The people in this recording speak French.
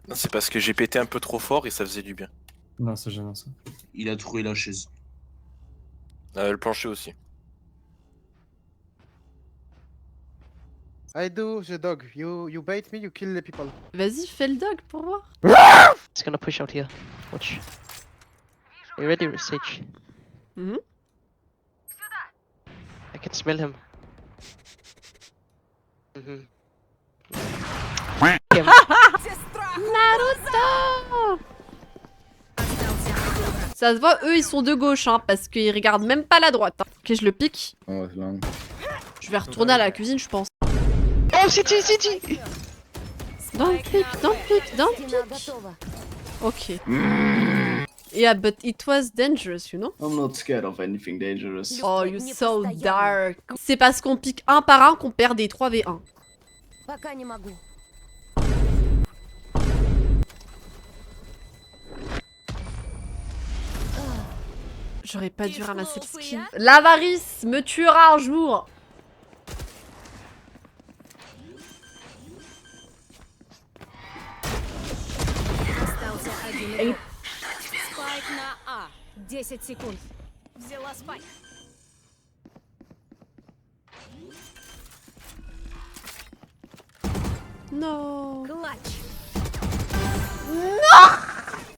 Non, c'est parce que j'ai pété un peu trop fort et ça faisait du bien. Non, c'est gênant ça. Il a trouvé la chaise. Le plancher aussi. I do the dog. You bait me, you kill the people. Vas-y, fais le dog pour voir. He's gonna push out here. Watch. You ready, Sage? Mhm. I can smell him. Mhm. Him. Naruto! Ça se voit, eux ils sont de gauche, hein, parce qu'ils regardent même pas la droite. Hein. Ok, je le pique. Oh, c'est long. Je vais retourner à la cuisine, je pense. Oh, City, City! Don't pick, don't pick, don't pick. Ok. Yeah, but it was dangerous, you know? I'm not scared of anything dangerous. Oh, you so dark. C'est parce qu'on pique un par un qu'on perd des 3v1. Пока не могу. J'aurais pas dû ramasser le skin. L'avarice me tuera un jour. Остался один игрок. Спайк на А. 10 секунд. Взяла спайк. Non. Клатч. Non!